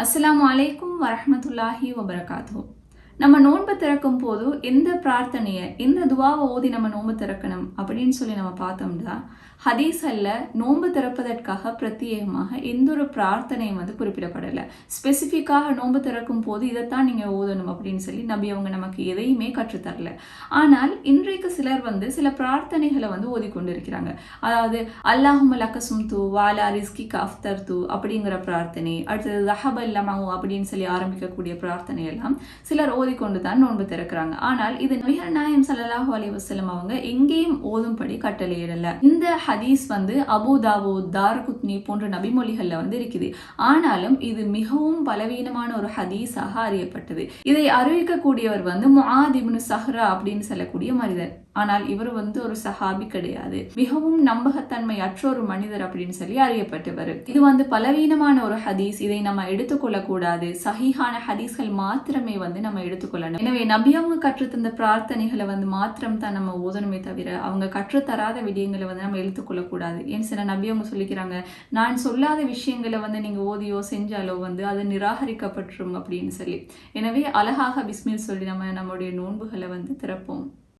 அஸ்ஸலாமு அலைக்கும் வரஹ்மத்துல்லாஹி வபரகாத்துஹு. நம்ம நோன்பு திறக்கும் போது எந்த பிரார்த்தனையை எந்த துவாவை ஓதி நம்ம நோன்பு திறக்கணும் அப்படின்னு சொல்லி நம்ம பார்த்தோம்னா, ஹதீஸல்ல நோன்பு திறப்பதற்காக பிரத்யேகமாக எந்த ஒரு பிரார்த்தனையும் குறிப்பிடப்படலை. ஸ்பெசிஃபிக்காக நோன்பு திறக்கும் போது இதைத்தான் நீங்கள் ஓதணும் அப்படின்னு சொல்லி நபி அவங்க நமக்கு எதையுமே கற்றுத்தரல. ஆனால் இன்றைக்கு சிலர் சில பிரார்த்தனைகளை ஓதிக்கொண்டிருக்கிறாங்க. அதாவது அல்லாஹும்ம லக்க சும்து வாலா ரிஸ்கிக அஃப்தர்து அப்படிங்கிற பிரார்த்தனை, அடுத்தது ரஹப இல்லமாவு அப்படின்னு சொல்லி ஆரம்பிக்கக்கூடிய பிரார்த்தனை எல்லாம் சிலர் ஓதிக்கொண்டு தான் நோன்பு திறக்கிறாங்க. ஆனால் இது நபிகள் நாயகம் ஸல்லல்லாஹு அலைஹி வஸல்லம் அவங்க எங்கேயும் ஓதும்படி கட்டளையிடல. இந்த ஹதீஸ் அபூ தாவூத், தாரகுத்னி போன்ற நபிமொழிகள்ல இருக்குது. ஆனாலும் இது மிகவும் பலவீனமான ஒரு ஹதீஸாக அறியப்பட்டது. இதை அறிவிக்கக்கூடியவர் முஆத் இப்னு ஸஹ்ரா அப்படின்னு சொல்லக்கூடிய மனிதர். ஆனால் இவர் ஒரு சஹாபி கிடையாது, மிகவும் நம்பகத்தன்மை அற்ற ஒரு மனிதர் அப்படின்னு சொல்லி அறியப்பட்டவர். இது பலவீனமான ஒரு ஹதீஸ். இதை நம்ம எடுத்துக்கொள்ள கூடாது. சஹீஹான ஹதீஸ்கள் மாத்திரமே நம்ம எடுத்துக்கொள்ளணும். எனவே நபி அவங்க கற்றுத்தந்த பிரார்த்தனைகளை மாத்திரம் தான் நம்ம ஓதணுமே தவிர அவங்க கற்றுத்தராத விடயங்களை நம்ம எடுத்துக்கொள்ளக்கூடாது. ஏன் சில நபி அவங்க சொல்லிக்கிறாங்க, நான் சொல்லாத விஷயங்களை நீங்க ஓதியோ செஞ்சாலோ அது நிராகரிக்கப்பட்டுரும் அப்படின்னு சொல்லி. எனவே அழகாக பிஸ்மில் சொல்லி நம்ம நம்முடைய நோன்புகளை திறப்போம்.